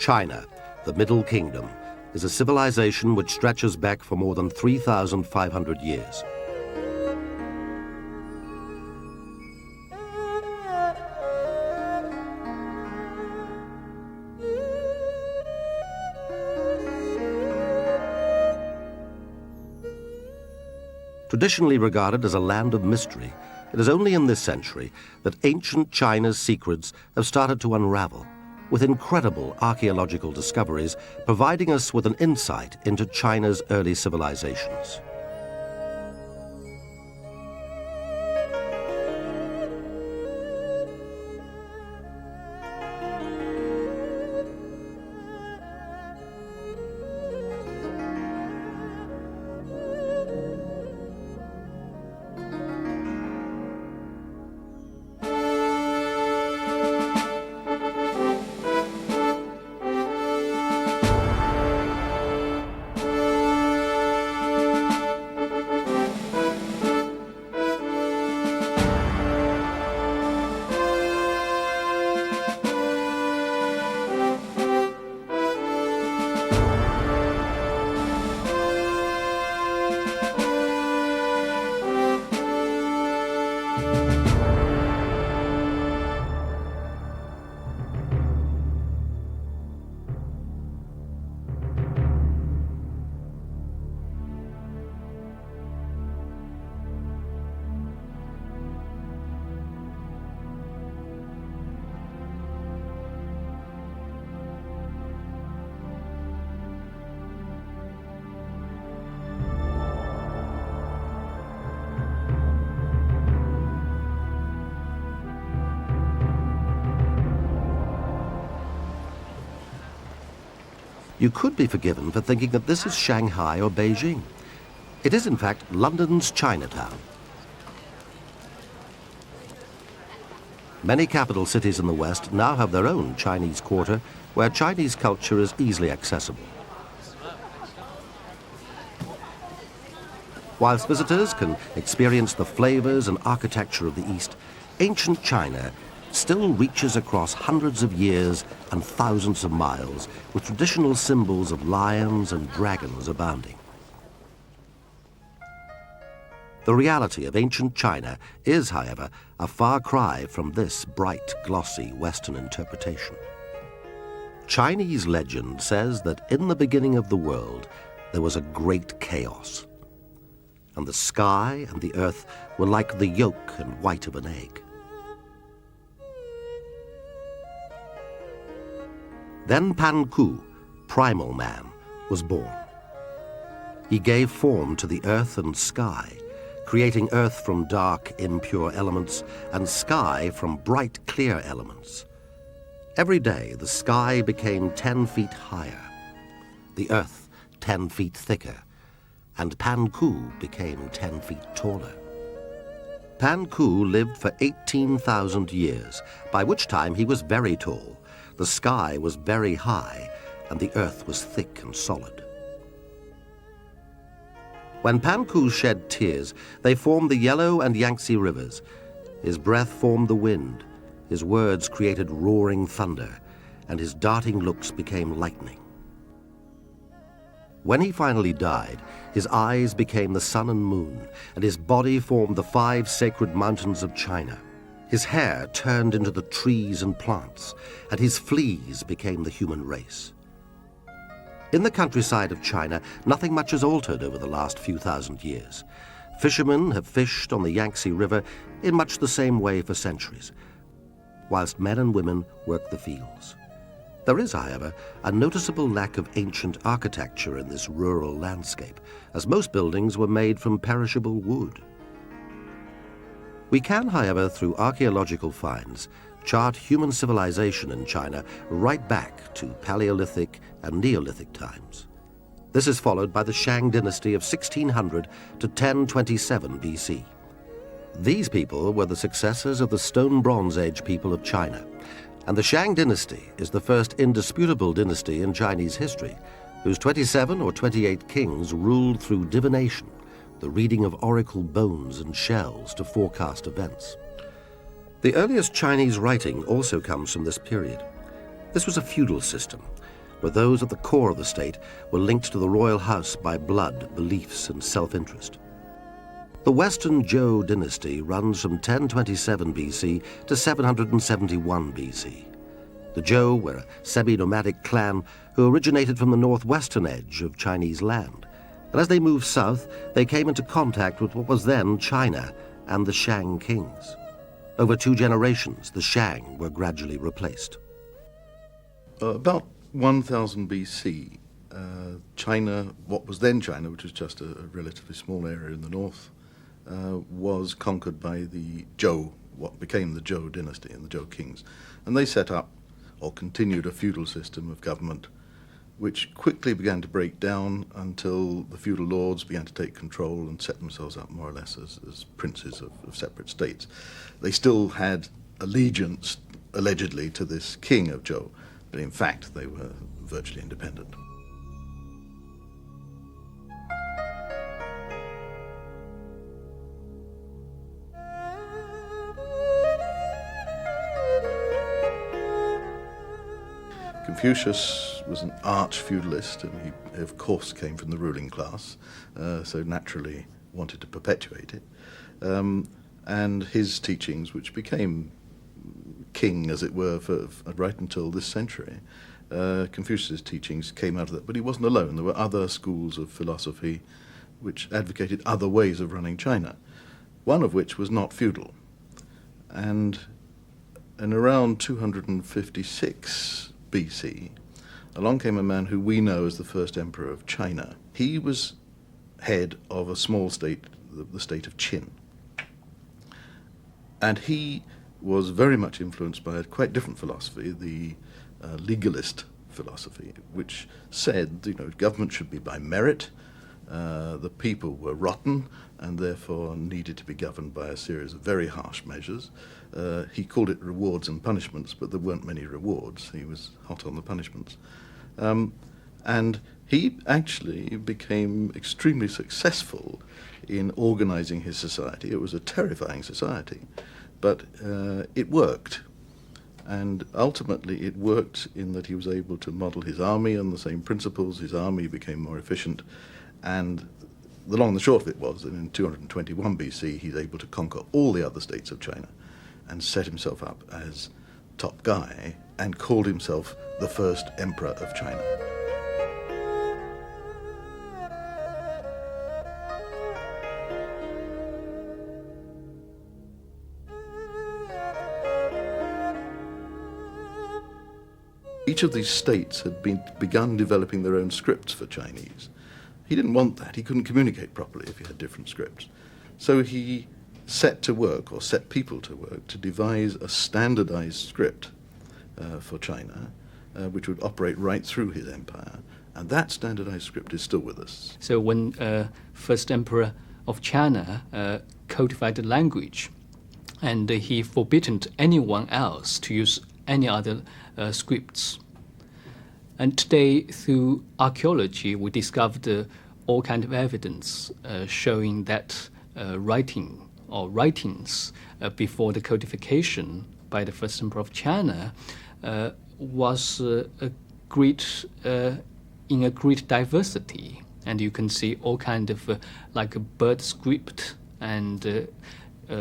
China, the Middle Kingdom, is a civilization which stretches back for more than 3,500 years. Traditionally regarded as a land of mystery, it is only in this century that ancient China's secrets have started to unravel, with incredible archaeological discoveries providing us with an insight into China's early civilizations. You could be forgiven for thinking that this is Shanghai or Beijing. It is, in fact, London's Chinatown. Many capital cities in the West now have their own Chinese quarter, where Chinese culture is easily accessible. Whilst visitors can experience the flavors and architecture of the East, ancient China still reaches across hundreds of years and thousands of miles, with traditional symbols of lions and dragons abounding. The reality of ancient China is, however, a far cry from this bright, glossy Western interpretation. Chinese legend says that in the beginning of the world, there was a great chaos, and the sky and the earth were like the yolk and white of an egg. Then Pan Ku, primal man, was born. He gave form to the earth and sky, creating earth from dark, impure elements and sky from bright, clear elements. Every day, the sky became 10 feet higher, the earth 10 feet thicker, and Pan Ku became 10 feet taller. Pan Ku lived for 18,000 years, by which time he was very tall. The sky was very high, and the earth was thick and solid. When Pan Ku shed tears, they formed the Yellow and Yangtze rivers. His breath formed the wind, his words created roaring thunder, and his darting looks became lightning. When he finally died, his eyes became the sun and moon, and his body formed the 5 sacred mountains of China. His hair turned into the trees and plants, and his fleas became the human race. In the countryside of China, nothing much has altered over the last few thousand years. Fishermen have fished on the Yangtze River in much the same way for centuries, whilst men and women work the fields. There is, however, a noticeable lack of ancient architecture in this rural landscape, as most buildings were made from perishable wood. We can, however, through archaeological finds, chart human civilization in China right back to Paleolithic and Neolithic times. This is followed by the Shang Dynasty of 1600 to 1027 BC. These people were the successors of the Stone Bronze Age people of China, and the Shang Dynasty is the first indisputable dynasty in Chinese history, whose 27 or 28 kings ruled through divination, the reading of oracle bones and shells to forecast events. The earliest Chinese writing also comes from this period. This was a feudal system, but those at the core of the state were linked to the royal house by blood, beliefs, and self-interest. The Western Zhou dynasty runs from 1027 BC to 771 BC. The Zhou were a semi-nomadic clan who originated from the northwestern edge of Chinese land, and as they moved south, they came into contact with what was then China and the Shang kings. Over 2 generations, the Shang were gradually replaced. About 1000 BC, China, what was then China, which was just a relatively small area in the north, was conquered by the Zhou, what became the Zhou dynasty and the Zhou kings. And they set up, or continued, a feudal system of government, which quickly began to break down until the feudal lords began to take control and set themselves up more or less as princes of separate states. They still had allegiance, allegedly, to this king of Zhou, but in fact they were virtually independent. Confucius was an arch-feudalist, and he, of course, came from the ruling class, so naturally wanted to perpetuate it. And his teachings, which became king, as it were, for right until this century, Confucius' teachings came out of that. But he wasn't alone. There were other schools of philosophy which advocated other ways of running China, one of which was not feudal. And in around 256 BC, along came a man who we know as the first emperor of China. He was head of a small state, the state of Qin. And he was very much influenced by a quite different philosophy, the legalist philosophy, which said, government should be by merit, the people were rotten and therefore needed to be governed by a series of very harsh measures. He called it rewards and punishments, but there weren't many rewards. He was hot on the punishments. And he actually became extremely successful in organizing his society. It was a terrifying society, but it worked. And ultimately it worked in that he was able to model his army on the same principles. His army became more efficient, and the long and the short of it was that in 221 BC he's able to conquer all the other states of China and set himself up as top guy and called himself the first emperor of China. Each of these states had begun developing their own scripts for Chinese. He didn't want that. He couldn't communicate properly if he had different scripts. So he set people to work to devise a standardized script for China, which would operate right through his empire. And that standardized script is still with us. So when first emperor of China codified the language, and he forbidden anyone else to use any other scripts. And today, through archaeology, we discovered all kinds of evidence showing that writings before the codification by the first emperor of China was in a great diversity. And you can see all kinds of like a bird script and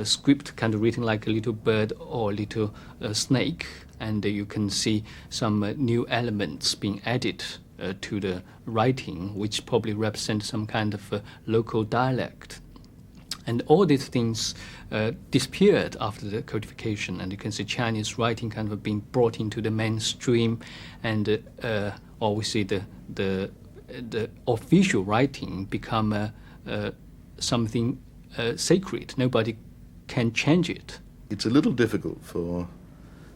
script kind of written like a little bird or a little snake. And you can see some new elements being added to the writing, which probably represent some kind of local dialect. And all these things disappeared after the codification, and you can see Chinese writing kind of being brought into the mainstream, and or we see the official writing become something sacred. Nobody can change it. It's a little difficult for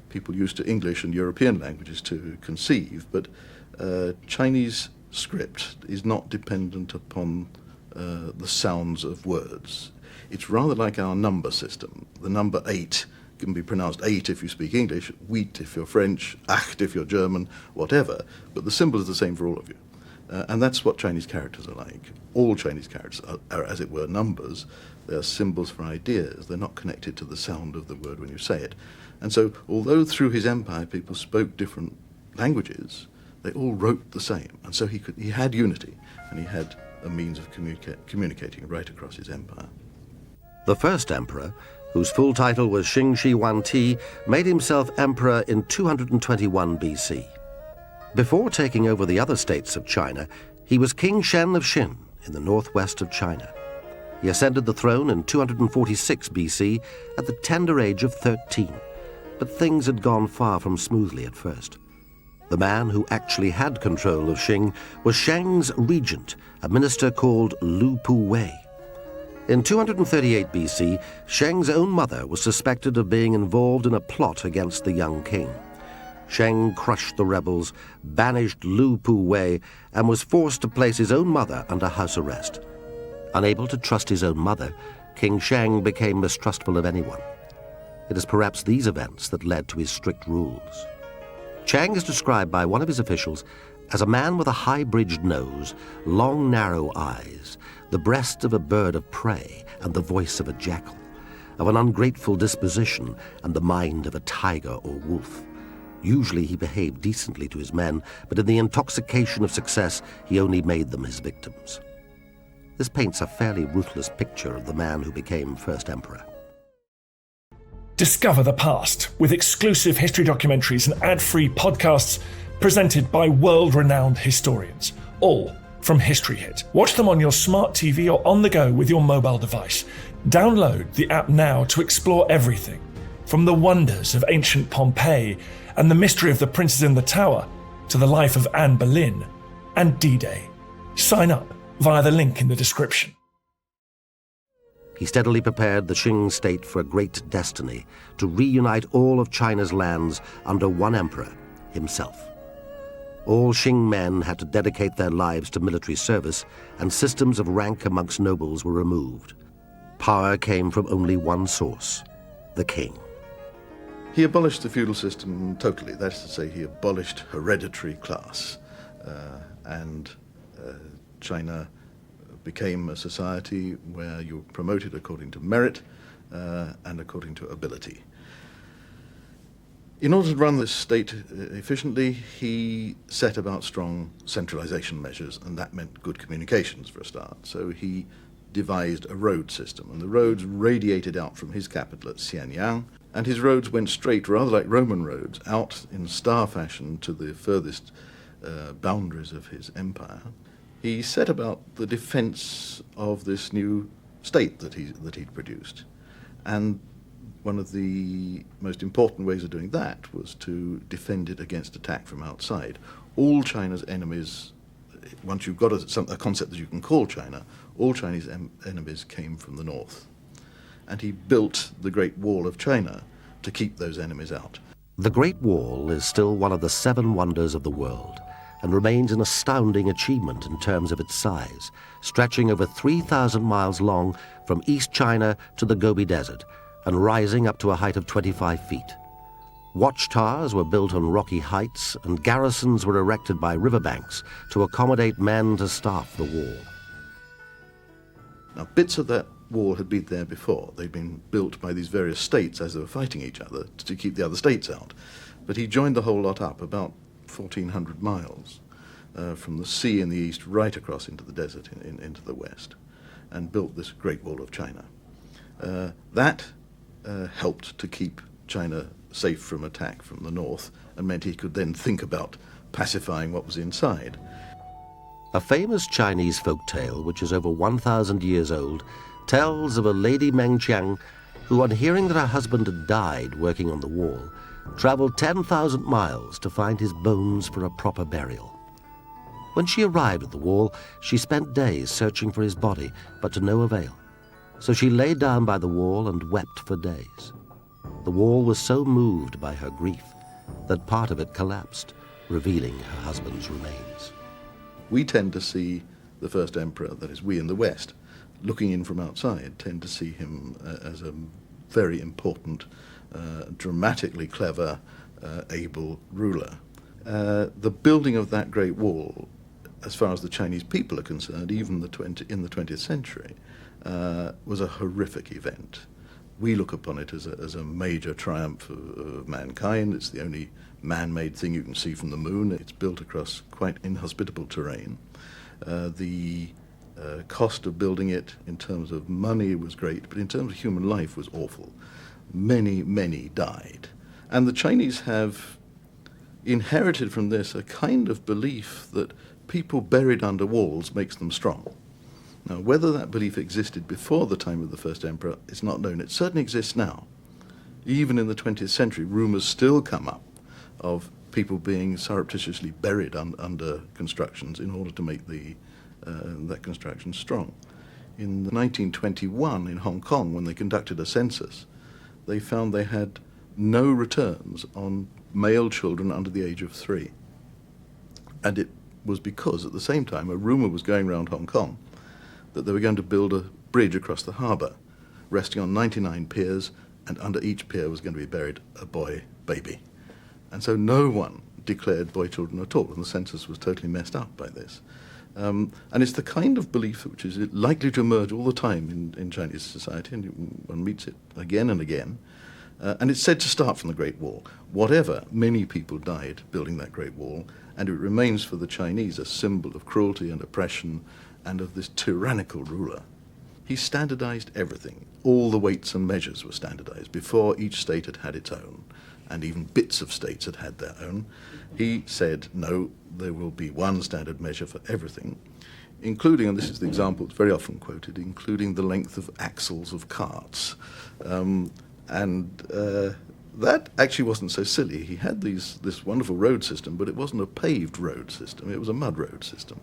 people used to English and European languages to conceive, but Chinese script is not dependent upon the sounds of words. It's rather like our number system. The number 8 can be pronounced 8 if you speak English, wheat if you're French, acht if you're German, whatever, but the symbol is the same for all of you. And that's what Chinese characters are like. All Chinese characters are, as it were, numbers. They are symbols for ideas. They're not connected to the sound of the word when you say it. And so, although through his empire people spoke different languages, they all wrote the same, and so he had unity, and he had a means of communicating right across his empire. The first emperor, whose full title was Xing Shi Huangti, made himself emperor in 221 BC. Before taking over the other states of China, he was King Shen of Xin in the northwest of China. He ascended the throne in 246 BC at the tender age of 13, but things had gone far from smoothly at first. The man who actually had control of Xing was Sheng's regent, a minister called Lu Pu-wei. In 238 BC, Sheng's own mother was suspected of being involved in a plot against the young king. Sheng crushed the rebels, banished Lu Pu-wei, and was forced to place his own mother under house arrest. Unable to trust his own mother, King Sheng became mistrustful of anyone. It is perhaps these events that led to his strict rules. Chang is described by one of his officials as a man with a high-bridged nose, long narrow eyes, the breast of a bird of prey and the voice of a jackal, of an ungrateful disposition and the mind of a tiger or wolf. Usually he behaved decently to his men, but in the intoxication of success he only made them his victims. This paints a fairly ruthless picture of the man who became first emperor. Discover the past with exclusive history documentaries and ad-free podcasts presented by world-renowned historians, all from History Hit. Watch them on your smart TV or on the go with your mobile device. Download the app now to explore everything, from the wonders of ancient Pompeii and the mystery of the princes in the tower to the life of Anne Boleyn and D-Day. Sign up via the link in the description. He steadily prepared the Qing state for a great destiny, to reunite all of China's lands under one emperor, himself. All Qing men had to dedicate their lives to military service, and systems of rank amongst nobles were removed. Power came from only one source, the king. He abolished the feudal system totally. That is to say, he abolished hereditary class, and China became a society where you were promoted according to merit and according to ability. In order to run this state efficiently, he set about strong centralization measures, and that meant good communications for a start. So he devised a road system, and the roads radiated out from his capital at Xianyang, and his roads went straight, rather like Roman roads, out in star fashion to the furthest boundaries of his empire. He set about the defense of this new state that he'd produced. And one of the most important ways of doing that was to defend it against attack from outside. All China's enemies, once you've got a concept that you can call China, all Chinese enemies came from the north. And he built the Great Wall of China to keep those enemies out. The Great Wall is still one of the 7 wonders of the world, and remains an astounding achievement in terms of its size, stretching over 3,000 miles long from East China to the Gobi Desert, and rising up to a height of 25 feet. Watchtowers were built on rocky heights, and garrisons were erected by riverbanks to accommodate men to staff the wall. Now, bits of that wall had been there before. They'd been built by these various states as they were fighting each other to keep the other states out. But he joined the whole lot up about 1,400 miles from the sea in the east right across into the desert into the west, and built this Great Wall of China. That helped to keep China safe from attack from the north, and meant he could then think about pacifying what was inside. A famous Chinese folk tale, which is over 1,000 years old, tells of a Lady Mengqiang who, on hearing that her husband had died working on the wall, traveled 10,000 miles to find his bones for a proper burial. When she arrived at the wall, she spent days searching for his body, but to no avail. So she lay down by the wall and wept for days. The wall was so moved by her grief that part of it collapsed, revealing her husband's remains. We tend to see the first emperor, that is, we in the West, looking in from outside, tend to see him as a very important, dramatically clever, able ruler. The building of that Great Wall, as far as the Chinese people are concerned, even in the 20th century, was a horrific event. We look upon it as a major triumph of mankind. It's the only man-made thing you can see from the moon. It's built across quite inhospitable terrain. The cost of building it in terms of money was great, but in terms of human life was awful. Many, many died. And the Chinese have inherited from this a kind of belief that people buried under walls makes them strong. Now, whether that belief existed before the time of the first emperor is not known. It certainly exists now. Even in the 20th century, rumors still come up of people being surreptitiously buried under constructions in order to make that construction strong. In 1921 in Hong Kong, when they conducted a census, they found they had no returns on male children under the age of 3. And it was because at the same time a rumor was going around Hong Kong that they were going to build a bridge across the harbour, resting on 99 piers, and under each pier was going to be buried a boy baby. And so no one declared boy children at all, and the census was totally messed up by this. And it's the kind of belief which is likely to emerge all the time in Chinese society, and one meets it again and again. And it's said to start from the Great Wall. Whatever, many people died building that Great Wall, and it remains for the Chinese a symbol of cruelty and oppression and of this tyrannical ruler. He standardized everything. All the weights and measures were standardized before each state had had its own, and even bits of states had had their own. He said, no, there will be one standard measure for everything, including, and this is the example that's very often quoted, including the length of axles of carts. That actually wasn't so silly. He had this wonderful road system, but it wasn't a paved road system, it was a mud road system.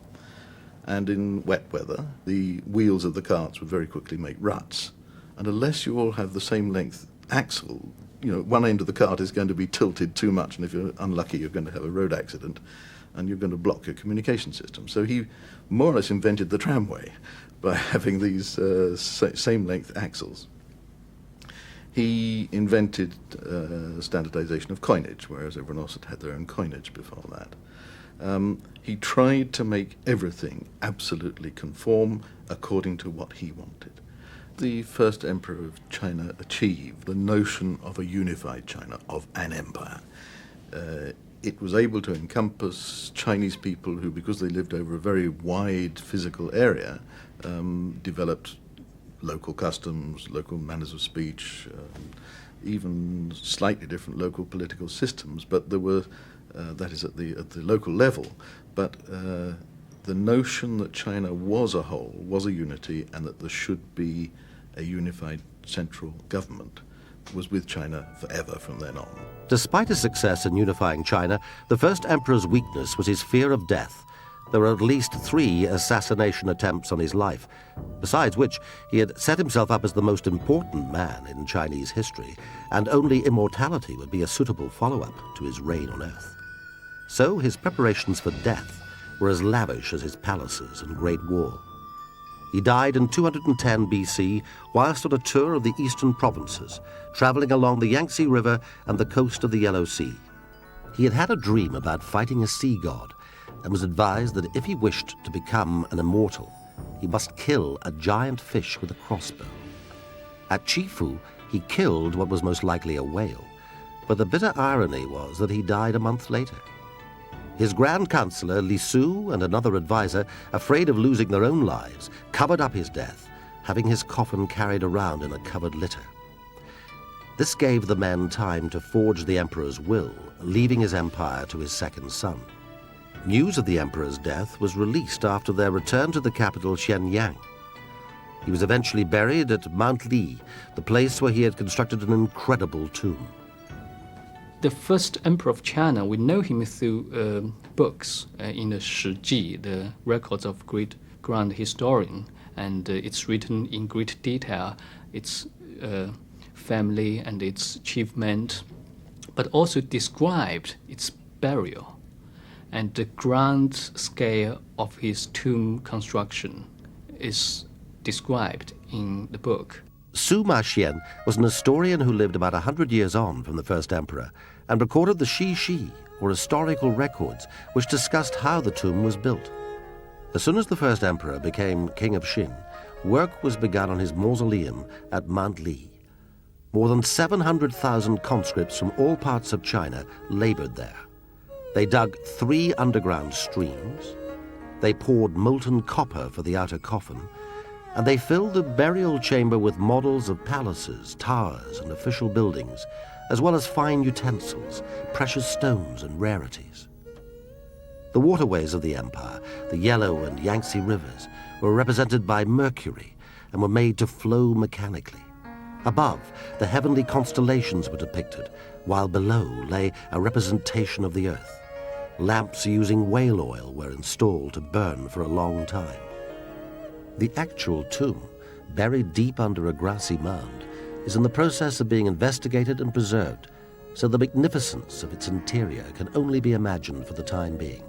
And in wet weather, the wheels of the carts would very quickly make ruts. And unless you all have the same length axle, one end of the cart is going to be tilted too much, and if you're unlucky, you're going to have a road accident, and you're going to block your communication system. So he more or less invented the tramway by having these same length axles. He invented standardization of coinage, whereas everyone else had their own coinage before that. He tried to make everything absolutely conform according to what he wanted. The first emperor of China achieved the notion of a unified China, of an empire. It was able to encompass Chinese people who, because they lived over a very wide physical area, developed local customs, local manners of speech, even slightly different local political systems, but there were that is at the local level, but the notion that China was a whole, was a unity, and that there should be a unified central government was with China forever from then on. Despite his success in unifying China, the first emperor's weakness was his fear of death. There were at least 3 assassination attempts on his life, besides which he had set himself up as the most important man in Chinese history, and only immortality would be a suitable follow-up to his reign on earth. So his preparations for death were as lavish as his palaces and great wall. He died in 210 BC whilst on a tour of the eastern provinces, traveling along the Yangtze River and the coast of the Yellow Sea. He had had a dream about fighting a sea god and was advised that if he wished to become an immortal, he must kill a giant fish with a crossbow. At Chifu, he killed what was most likely a whale, but the bitter irony was that he died a month later. His Grand Counselor, Li Su, and another advisor, afraid of losing their own lives, covered up his death, having his coffin carried around in a covered litter. This gave the men time to forge the emperor's will, leaving his empire to his second son. News of the emperor's death was released after their return to the capital Xianyang. He was eventually buried at Mount Li, the place where he had constructed an incredible tomb. The first emperor of China, we know him through books in the Shi Ji, the records of great grand historian, and it's written in great detail, its family and its achievement, but also described its burial and the grand scale of his tomb construction is described in the book. Su Ma-xian was an historian who lived about 100 years on from the first emperor and recorded the Shi, or historical records, which discussed how the tomb was built. As soon as the first emperor became king of Xin, work was begun on his mausoleum at Mount Li. More than 700,000 conscripts from all parts of China labored there. They dug 3 underground streams, they poured molten copper for the outer coffin, and they filled the burial chamber with models of palaces, towers, and official buildings, as well as fine utensils, precious stones, and rarities. The waterways of the empire, the Yellow and Yangtze rivers, were represented by Mercury and were made to flow mechanically. Above, the heavenly constellations were depicted, while below lay a representation of the earth. Lamps using whale oil were installed to burn for a long time. The actual tomb, buried deep under a grassy mound, is in the process of being investigated and preserved, so the magnificence of its interior can only be imagined for the time being.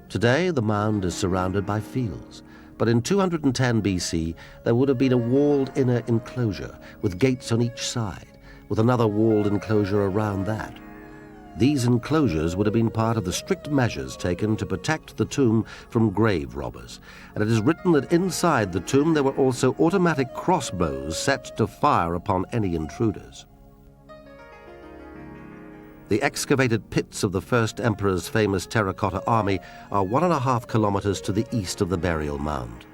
Today, the mound is surrounded by fields, but in 210 BC, there would have been a walled inner enclosure with gates on each side, with another walled enclosure around that. These enclosures would have been part of the strict measures taken to protect the tomb from grave robbers, and it is written that inside the tomb there were also automatic crossbows set to fire upon any intruders. The excavated pits of the first emperor's famous Terracotta Army are 1.5 kilometers to the east of the burial mound.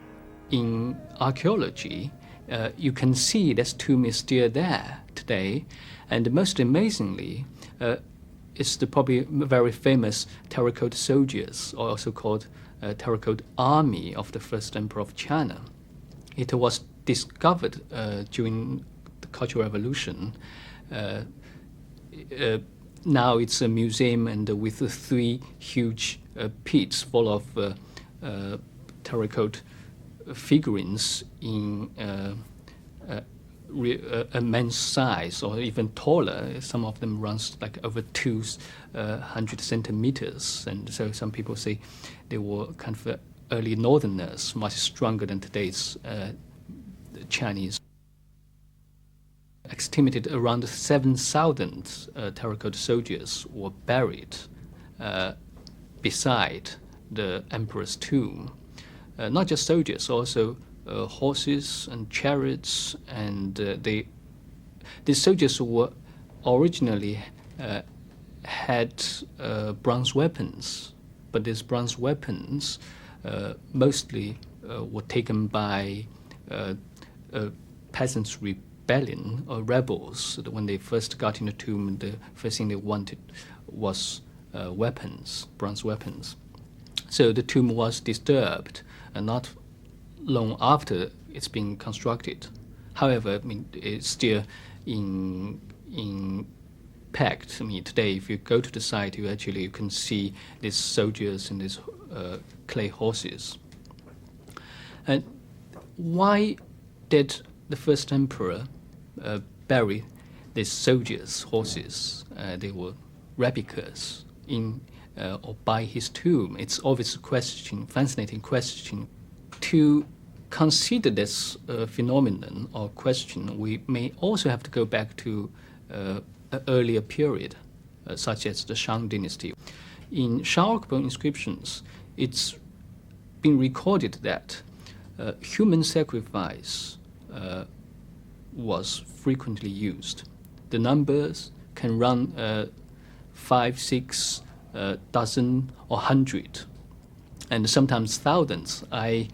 In archaeology, you can see this tomb is still there today, and most amazingly, it's the probably very famous Terracotta soldiers, or also called Terracotta Army of the first emperor of China. It was discovered during the Cultural Revolution. Now it's a museum, and with 3 huge pits full of terracotta figurines in immense size, or even taller. Some of them runs like over 200 centimeters, and so some people say they were kind of early northerners, much stronger than today's Chinese. Estimated around 7,000 terracotta soldiers were buried beside the emperor's tomb. Not just soldiers, also horses and chariots, and the soldiers were originally had bronze weapons, but these bronze weapons mostly were taken by peasants' rebellion or rebels. When they first got in the tomb, the first thing they wanted was weapons, bronze weapons. So the tomb was disturbed, and not long after it's been constructed. However, I mean, it's still intact. I mean, today, if you go to the site, you can see these soldiers and these clay horses. And why did the first emperor bury these soldiers' horses? They were replicas in or by his tomb. It's always a question, fascinating question. To consider this phenomenon or question, we may also have to go back to an earlier period, such as the Shang Dynasty. In Shang inscriptions, it's been recorded that human sacrifice was frequently used. The numbers can run 5, 6, dozen, or 100, and sometimes thousands. I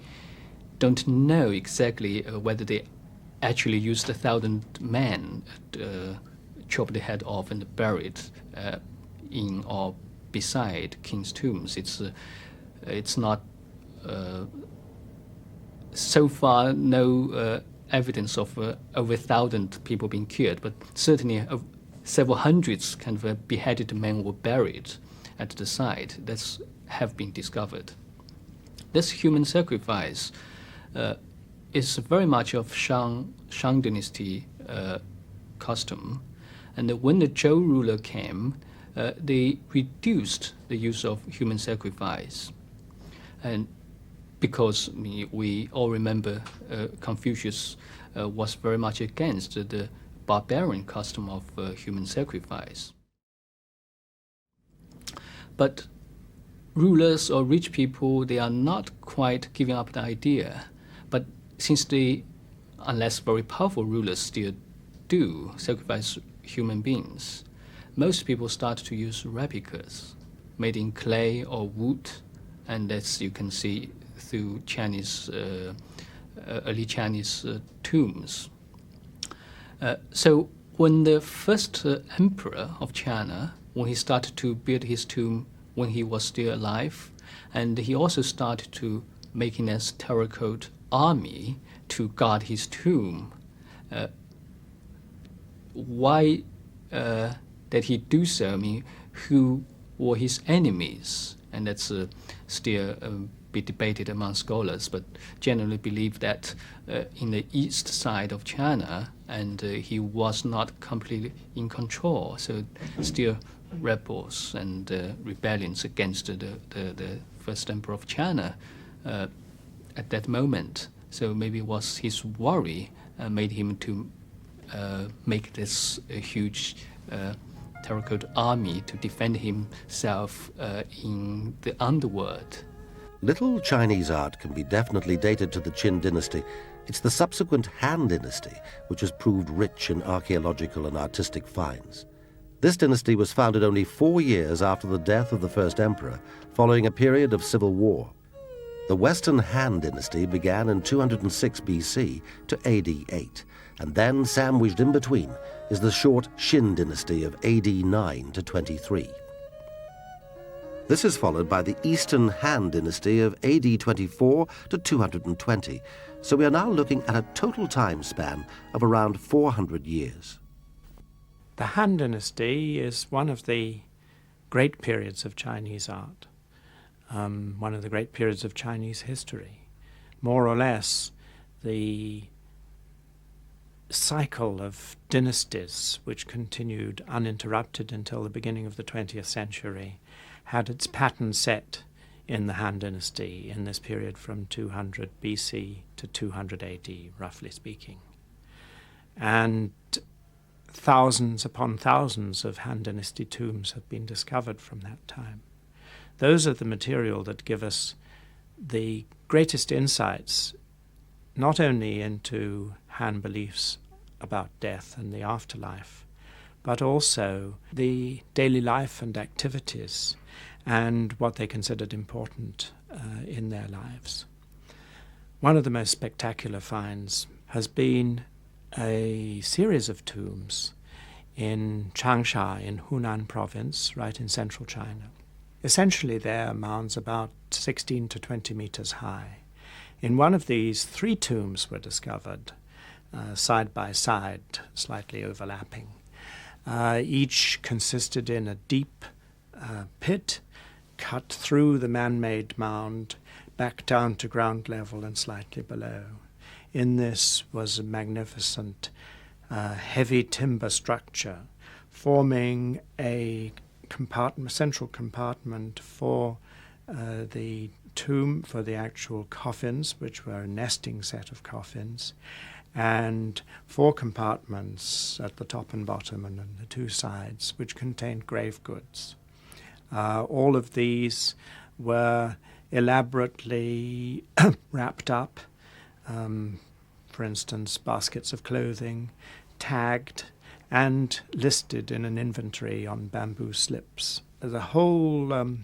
don't know exactly whether they actually used 1,000 men, chop the head off and buried in or beside king's tombs. It's not so far no evidence of over 1,000 people being killed, but certainly several hundreds kind of beheaded men were buried at the site. That's have been discovered. This human sacrifice is very much of Shang Dynasty custom, and when the Zhou ruler came, they reduced the use of human sacrifice, and because we all remember Confucius was very much against the barbarian custom of human sacrifice. But rulers or rich people, they are not quite giving up the idea. But since unless very powerful rulers still do sacrifice human beings, most people start to use replicas made in clay or wood, and as you can see through Chinese, early Chinese tombs. So when the first emperor of China, when he started to build his tomb when he was still alive, and he also started to making a Terracotta Army to guard his tomb. Why did he do so? I mean, who were his enemies? And that's still be debated among scholars, but generally believe that in the east side of China, and he was not completely in control, so still rebels and rebellions against the first emperor of China at that moment. So maybe it was his worry made him to make this huge Terracotta Army to defend himself in the underworld. Little Chinese art can be definitely dated to the Qin dynasty. It's the subsequent Han dynasty which has proved rich in archaeological and artistic finds. This dynasty was founded only 4 years after the death of the first emperor, following a period of civil war. The Western Han dynasty began in 206 BC to AD 8, and then sandwiched in between is the short Xin dynasty of AD 9 to 23. This is followed by the Eastern Han dynasty of AD 24 to 220, so we are now looking at a total time span of around 400 years. The Han Dynasty is one of the great periods of Chinese art, one of the great periods of Chinese history. More or less, the cycle of dynasties, which continued uninterrupted until the beginning of the 20th century, had its pattern set in the Han Dynasty in this period from 200 BC to 200 AD, roughly speaking. And thousands upon thousands of Han Dynasty tombs have been discovered from that time. Those are the material that give us the greatest insights, not only into Han beliefs about death and the afterlife, but also the daily life and activities and what they considered important in their lives. One of the most spectacular finds has been a series of tombs in Changsha in Hunan province, right in central China. Essentially, they're mounds about 16 to 20 meters high. In one of these, 3 tombs were discovered, side by side, slightly overlapping. Each consisted in a deep pit cut through the man-made mound, back down to ground level and slightly below. In this was a magnificent heavy timber structure forming a central compartment for the tomb, for the actual coffins, which were a nesting set of coffins, and 4 compartments at the top and bottom and on the 2 sides, which contained grave goods. All of these were elaborately wrapped up, for instance, baskets of clothing, tagged and listed in an inventory on bamboo slips. The whole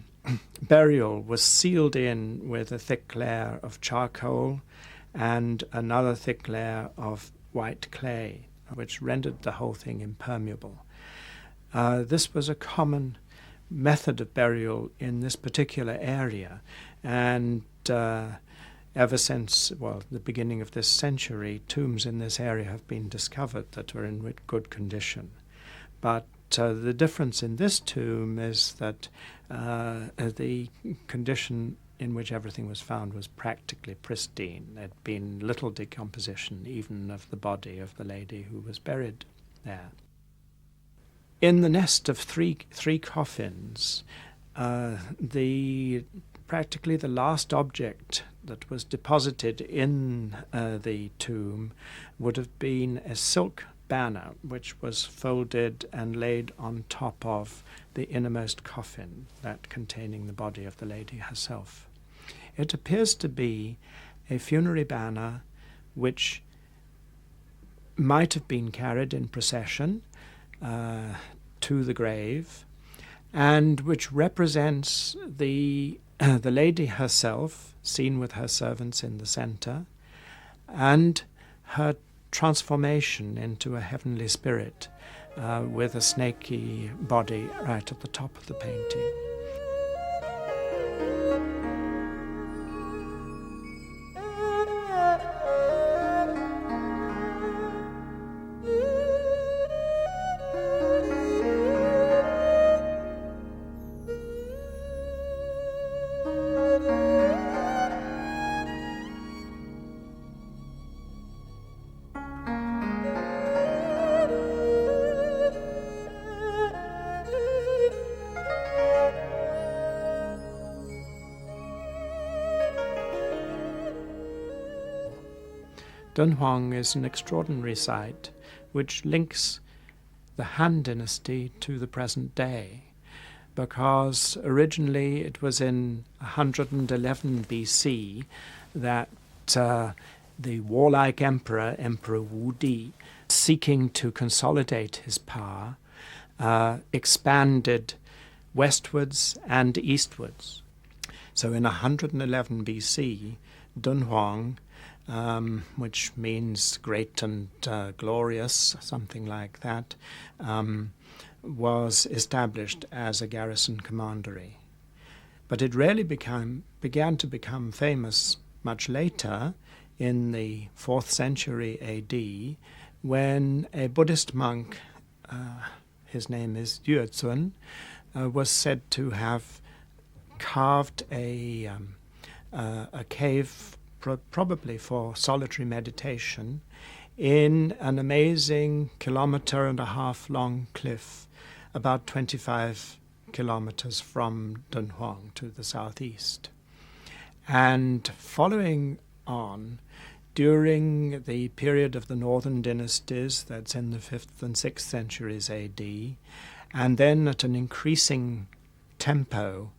burial was sealed in with a thick layer of charcoal and another thick layer of white clay, which rendered the whole thing impermeable. This was a common method of burial in this particular area, and ever since, the beginning of this century, tombs in this area have been discovered that were in good condition. But the difference in this tomb is that the condition in which everything was found was practically pristine. There had been little decomposition, even of the body of the lady who was buried there. In the nest of three coffins, practically the last object that was deposited in the tomb would have been a silk banner, which was folded and laid on top of the innermost coffin, that containing the body of the lady herself. It appears to be a funerary banner which might have been carried in procession to the grave, and which represents the lady herself, seen with her servants in the centre, and her transformation into a heavenly spirit with a snaky body right at the top of the painting. Dunhuang is an extraordinary site which links the Han Dynasty to the present day, because originally it was in 111 BC that the warlike emperor, Emperor Wu Di, seeking to consolidate his power, expanded westwards and eastwards. So in 111 BC, Dunhuang, which means great and glorious, something like that, was established as a garrison commandery. But it really began to become famous much later, in the 4th century AD, when a Buddhist monk, his name is Yuezun, was said to have carved a cave, probably for solitary meditation, in an amazing 1.5 kilometer long cliff, about 25 kilometers from Dunhuang to the southeast. And following on, during the period of the northern dynasties, that's in the 5th and 6th centuries AD, and then at an increasing tempo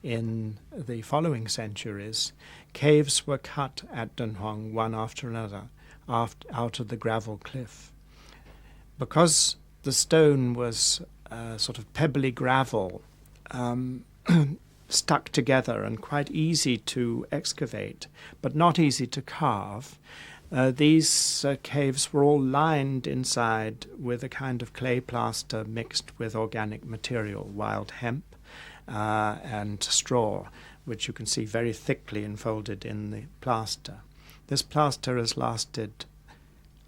in the following centuries, caves were cut at Dunhuang one after another out of the gravel cliff. Because the stone was sort of pebbly gravel, stuck together and quite easy to excavate, but not easy to carve, these caves were all lined inside with a kind of clay plaster mixed with organic material, wild hemp, and straw, which you can see very thickly enfolded in the plaster. This plaster has lasted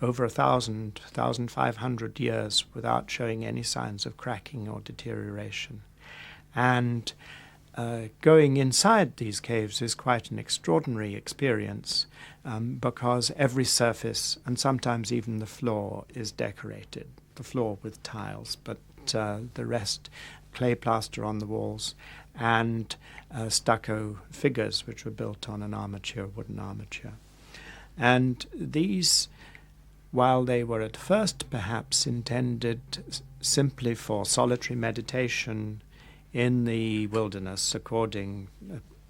over 1,500 years without showing any signs of cracking or deterioration. And going inside these caves is quite an extraordinary experience, because every surface, and sometimes even the floor, is decorated. The floor with tiles, but the rest clay plaster on the walls, and stucco figures which were built on an armature, wooden armature. And these, while they were at first perhaps intended simply for solitary meditation in the wilderness, according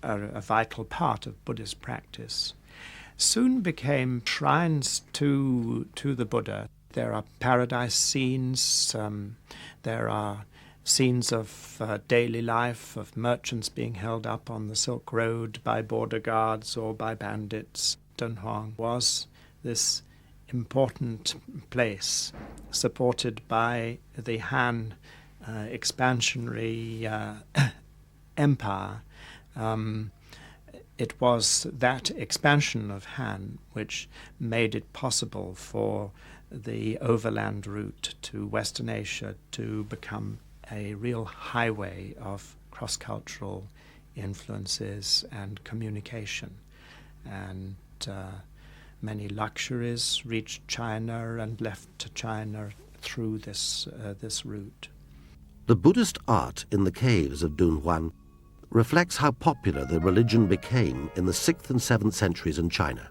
a vital part of Buddhist practice, soon became shrines to the Buddha. There are paradise scenes, there are scenes of daily life, of merchants being held up on the Silk Road by border guards or by bandits. Dunhuang was this important place, supported by the Han expansionary empire. It was that expansion of Han which made it possible for the overland route to Western Asia to become a real highway of cross-cultural influences and communication. And many luxuries reached China and left to China through this route. The Buddhist art in the caves of Dunhuang reflects how popular the religion became in the 6th and 7th centuries in China.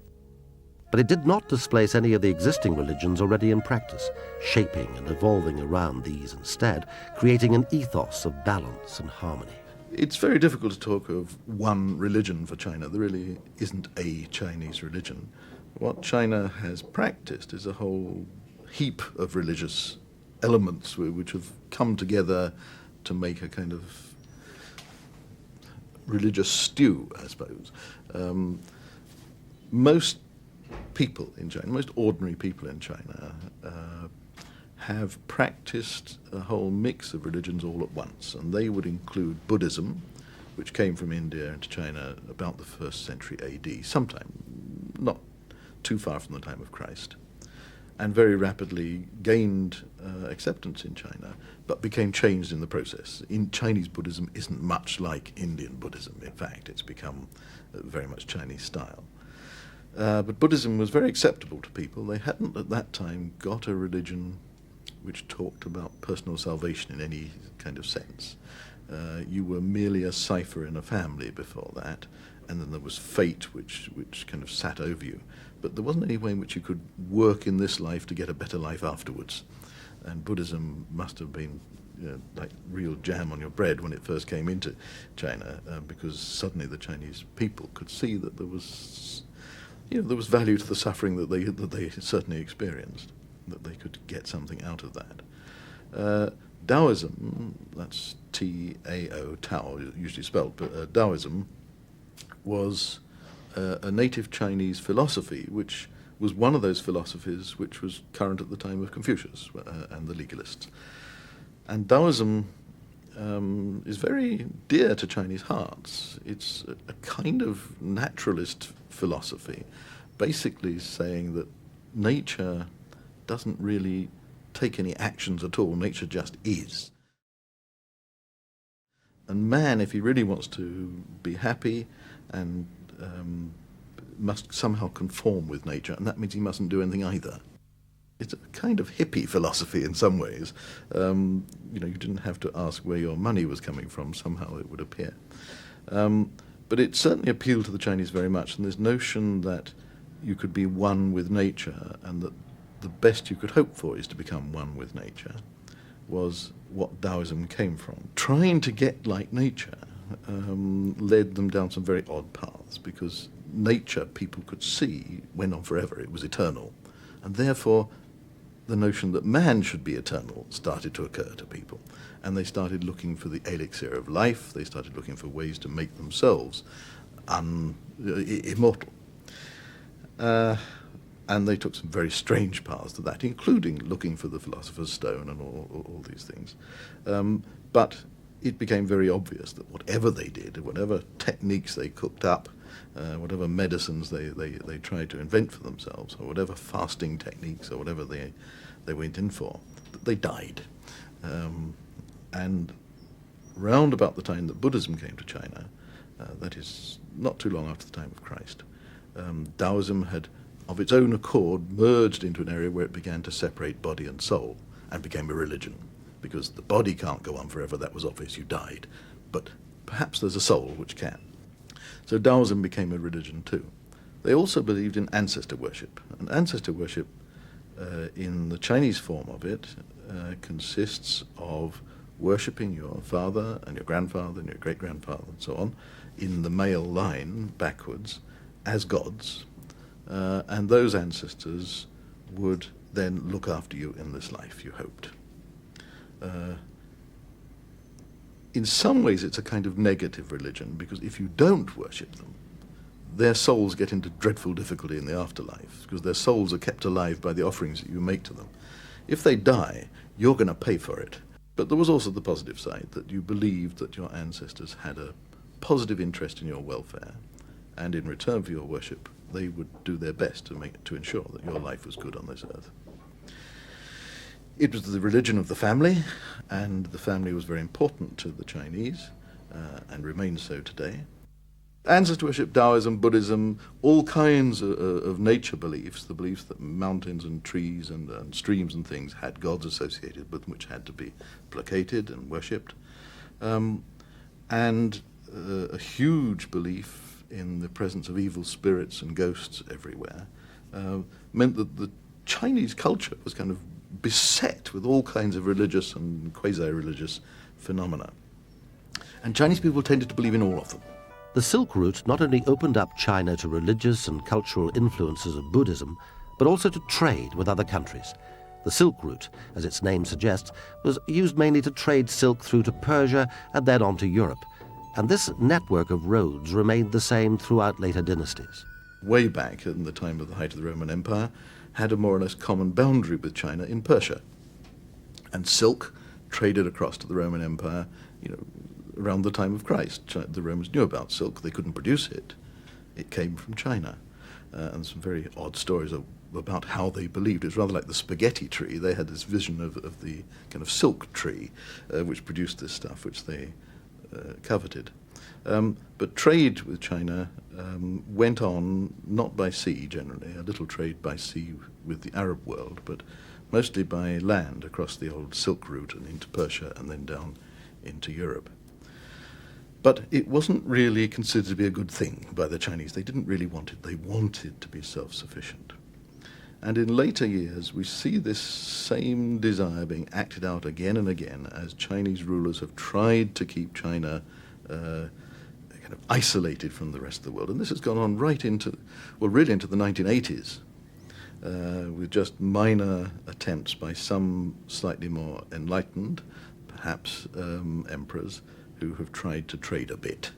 But it did not displace any of the existing religions already in practice, shaping and evolving around these instead, creating an ethos of balance and harmony. It's very difficult to talk of one religion for China. There really isn't a Chinese religion. What China has practiced is a whole heap of religious elements which have come together to make a kind of religious stew, I suppose. Most people in China, most ordinary people in China, have practiced a whole mix of religions all at once, and they would include Buddhism, which came from India into China about the 1st century AD, sometime not too far from the time of Christ, and very rapidly gained acceptance in China, but became changed in the process. In Chinese Buddhism isn't much like Indian Buddhism. In fact, it's become very much Chinese style. But Buddhism was very acceptable to people. They hadn't at that time got a religion which talked about personal salvation in any kind of sense. You were merely a cipher in a family before that, and then there was fate which kind of sat over you. But there wasn't any way in which you could work in this life to get a better life afterwards. And Buddhism must have been like real jam on your bread when it first came into China, because suddenly the Chinese people could see that there was value to the suffering that they certainly experienced, that they could get something out of that. Taoism, that's T-A-O, Tao, usually spelled, but Taoism was a native Chinese philosophy, which was one of those philosophies which was current at the time of Confucius and the legalists. And Taoism is very dear to Chinese hearts. It's a kind of naturalist philosophy, basically saying that nature doesn't really take any actions at all. Nature just is. And man, if he really wants to be happy, and must somehow conform with nature, and that means he mustn't do anything either. It's a kind of hippie philosophy in some ways. You didn't have to ask where your money was coming from. Somehow it would appear. But it certainly appealed to the Chinese very much, and this notion that you could be one with nature, and that the best you could hope for is to become one with nature, was what Taoism came from. Trying to get like nature led them down some very odd paths, because nature, people could see, went on forever. It was eternal. And therefore, the notion that man should be eternal started to occur to people. And they started looking for the elixir of life. They started looking for ways to make themselves immortal. And they took some very strange paths to that, including looking for the philosopher's stone and all these things. But it became very obvious that whatever they did, whatever techniques they cooked up, whatever medicines they tried to invent for themselves, or whatever fasting techniques, or whatever they went in for, they died. And round about the time that Buddhism came to China, that is not too long after the time of Christ, Taoism had, of its own accord, merged into an area where it began to separate body and soul, and became a religion. Because the body can't go on forever, that was obvious, you died. But perhaps there's a soul which can. So Taoism became a religion too. They also believed in ancestor worship. And ancestor worship, in the Chinese form of it, consists of worshipping your father and your grandfather and your great-grandfather and so on, in the male line, backwards, as gods. And those ancestors would then look after you in this life, you hoped. In some ways it's a kind of negative religion, because if you don't worship them, their souls get into dreadful difficulty in the afterlife, because their souls are kept alive by the offerings that you make to them. If they die, you're going to pay for it. But there was also the positive side, that you believed that your ancestors had a positive interest in your welfare, and in return for your worship, they would do their best to ensure that your life was good on this earth. It was the religion of the family, and the family was very important to the Chinese, and remains so today. Ancestor worship, Taoism, Buddhism, all kinds of nature beliefs, the beliefs that mountains and trees and streams and things had gods associated with them, which had to be placated and worshipped, and a huge belief in the presence of evil spirits and ghosts everywhere, meant that the Chinese culture was kind of beset with all kinds of religious and quasi-religious phenomena. And Chinese people tended to believe in all of them. The Silk Route not only opened up China to religious and cultural influences of Buddhism, but also to trade with other countries. The Silk Route, as its name suggests, was used mainly to trade silk through to Persia and then on to Europe, and this network of roads remained the same throughout later dynasties. Way back in the time of the height of the Roman Empire, had a more or less common boundary with China in Persia. And silk traded across to the Roman Empire, around the time of Christ. The Romans knew about silk. They couldn't produce it. It came from China. And some very odd stories about how they believed. It was rather like the spaghetti tree. They had this vision of the kind of silk tree, which produced this stuff, which they coveted. But trade with China went on not by sea generally, a little trade by sea with the Arab world, but mostly by land across the old Silk Route and into Persia and then down into Europe. But it wasn't really considered to be a good thing by the Chinese. They didn't really want it. They wanted to be self-sufficient. And in later years, we see this same desire being acted out again and again as Chinese rulers have tried to keep China kind of isolated from the rest of the world. And this has gone on right into, really into the 1980s, with just minor attempts by some slightly more enlightened, perhaps emperors, who have tried to trade a bit.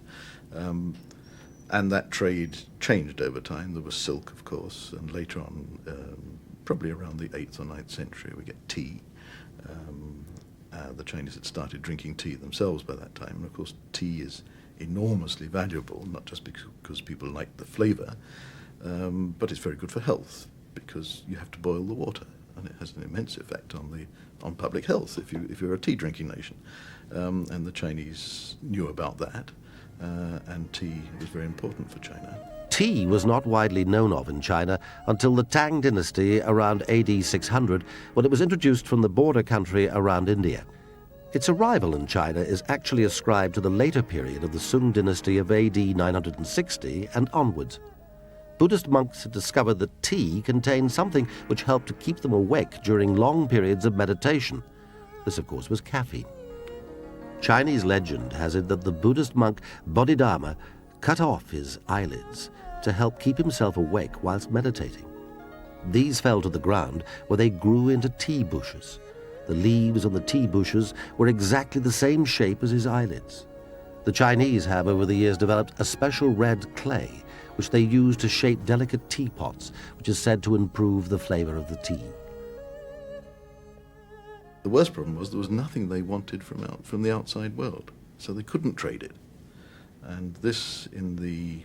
And that trade changed over time. There was silk, of course, and later on, probably around the 8th or 9th century, we get tea. The Chinese had started drinking tea themselves by that time. And of course, tea is enormously valuable, not just because people like the flavor, but it's very good for health because you have to boil the water, and it has an immense effect on public health if you're a tea drinking nation. And the Chinese knew about that, and tea was very important for China. Tea was not widely known of in China until the Tang Dynasty around AD 600, when it was introduced from the border country around India. Its arrival in China is actually ascribed to the later period of the Sung Dynasty of AD 960 and onwards. Buddhist monks had discovered that tea contained something which helped to keep them awake during long periods of meditation. This, of course, was caffeine. Chinese legend has it that the Buddhist monk Bodhidharma cut off his eyelids to help keep himself awake whilst meditating. These fell to the ground where they grew into tea bushes. The leaves on the tea bushes were exactly the same shape as his eyelids. The Chinese have over the years developed a special red clay which they use to shape delicate teapots, which is said to improve the flavor of the tea. The worst problem was there was nothing they wanted from the outside world, so they couldn't trade it. And this, in the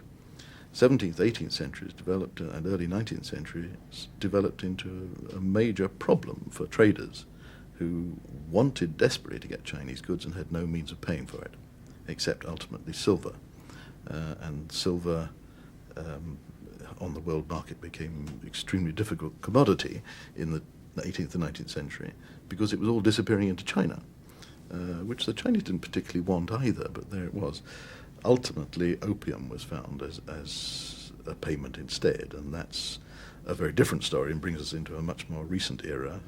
17th, 18th centuries, developed, and early 19th century, developed into a major problem for traders who wanted desperately to get Chinese goods and had no means of paying for it, except ultimately silver. And silver on the world market became an extremely difficult commodity in the 18th and 19th century because it was all disappearing into China, which the Chinese didn't particularly want either, but there it was. Ultimately, opium was found as a payment instead, and that's a very different story and brings us into a much more recent era,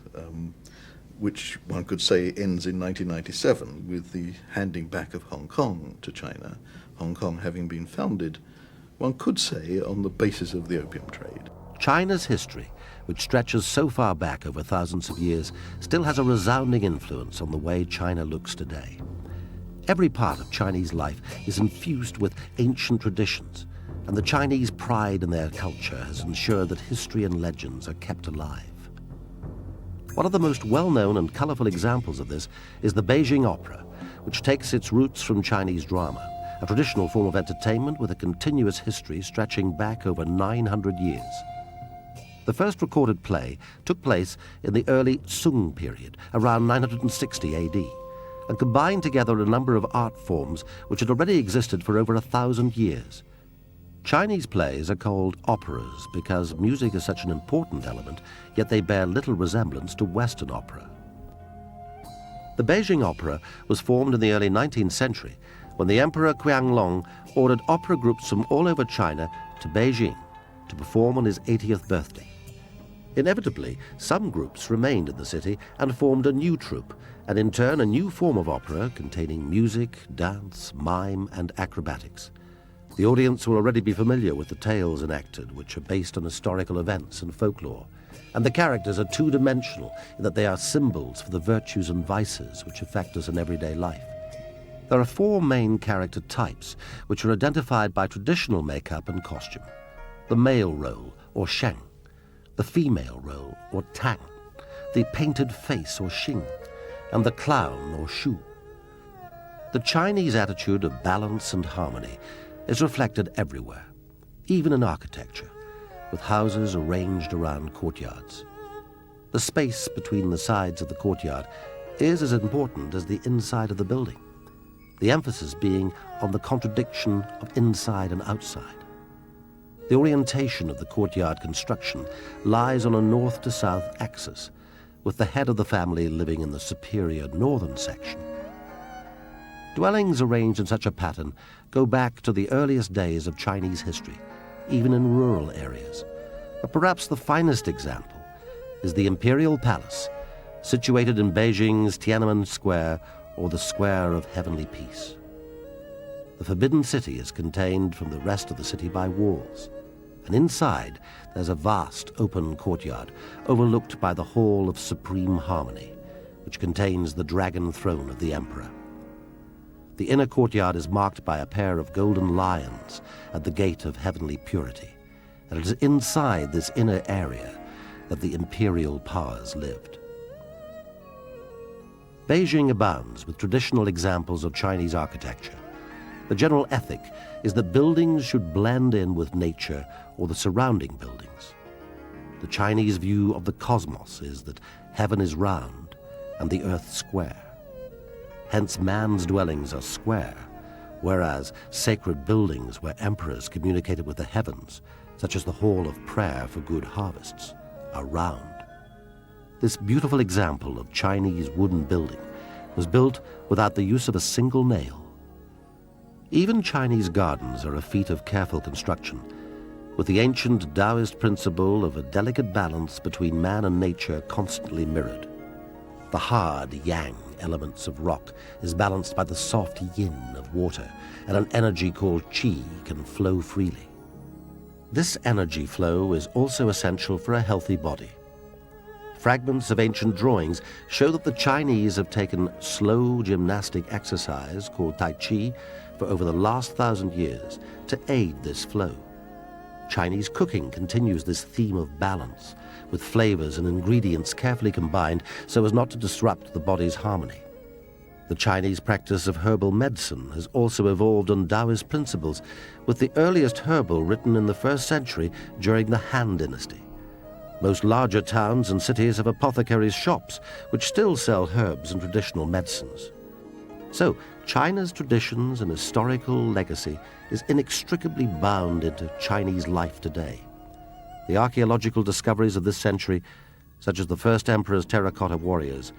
which one could say ends in 1997 with the handing back of Hong Kong to China, Hong Kong having been founded, one could say, on the basis of the opium trade. China's history, which stretches so far back over thousands of years, still has a resounding influence on the way China looks today. Every part of Chinese life is infused with ancient traditions, and the Chinese pride in their culture has ensured that history and legends are kept alive. One of the most well-known and colorful examples of this is the Beijing Opera, which takes its roots from Chinese drama, a traditional form of entertainment with a continuous history stretching back over 900 years. The first recorded play took place in the early Sung period, around 960 AD, and combined together a number of art forms which had already existed for over 1,000 years. Chinese plays are called operas because music is such an important element, yet they bear little resemblance to Western opera. The Beijing Opera was formed in the early 19th century when the Emperor Qianlong ordered opera groups from all over China to Beijing to perform on his 80th birthday. Inevitably, some groups remained in the city and formed a new troupe, and in turn a new form of opera containing music, dance, mime, and acrobatics. The audience will already be familiar with the tales enacted, which are based on historical events and folklore. And the characters are two-dimensional in that they are symbols for the virtues and vices which affect us in everyday life. There are 4 main character types which are identified by traditional makeup and costume. The male role, or sheng, the female role, or tang, the painted face, or xing, and the clown, or shu. The Chinese attitude of balance and harmony is reflected everywhere, even in architecture, with houses arranged around courtyards. The space between the sides of the courtyard is as important as the inside of the building, the emphasis being on the contradiction of inside and outside. The orientation of the courtyard construction lies on a north to south axis, with the head of the family living in the superior northern section. Dwellings arranged in such a pattern go back to the earliest days of Chinese history, even in rural areas. But perhaps the finest example is the Imperial Palace, situated in Beijing's Tiananmen Square, or the Square of Heavenly Peace. The Forbidden City is contained from the rest of the city by walls, and inside there's a vast open courtyard overlooked by the Hall of Supreme Harmony, which contains the dragon throne of the emperor. The inner courtyard is marked by a pair of golden lions at the gate of heavenly purity, and it is inside this inner area that the imperial powers lived. Beijing abounds with traditional examples of Chinese architecture. The general ethic is that buildings should blend in with nature or the surrounding buildings. The Chinese view of the cosmos is that heaven is round and the earth square. Hence man's dwellings are square, whereas sacred buildings where emperors communicated with the heavens, such as the Hall of Prayer for Good Harvests, are round. This beautiful example of Chinese wooden building was built without the use of a single nail. Even Chinese gardens are a feat of careful construction, with the ancient Taoist principle of a delicate balance between man and nature constantly mirrored. The hard yang elements of rock is balanced by the soft yin of water, and an energy called qi can flow freely. This energy flow is also essential for a healthy body. Fragments of ancient drawings show that the Chinese have taken slow gymnastic exercise called Tai Chi for over the last 1,000 years to aid this flow. Chinese cooking continues this theme of balance, with flavors and ingredients carefully combined so as not to disrupt the body's harmony. The Chinese practice of herbal medicine has also evolved on Taoist principles, with the earliest herbal written in the 1st century during the Han Dynasty. Most larger towns and cities have apothecaries' shops, which still sell herbs and traditional medicines. So, China's traditions and historical legacy is inextricably bound into Chinese life today. The archaeological discoveries of this century, such as the first emperor's terracotta warriors,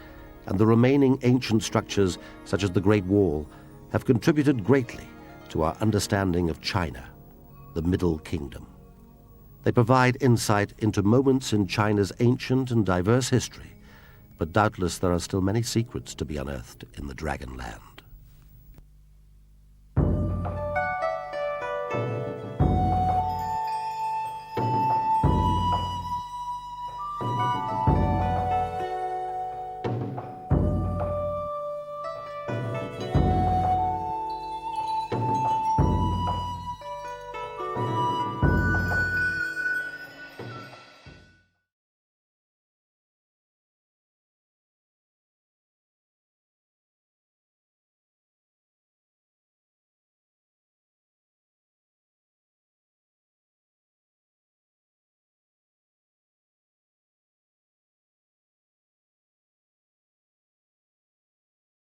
and the remaining ancient structures, such as the Great Wall, have contributed greatly to our understanding of China, the Middle Kingdom. They provide insight into moments in China's ancient and diverse history, but doubtless there are still many secrets to be unearthed in the Dragon Land.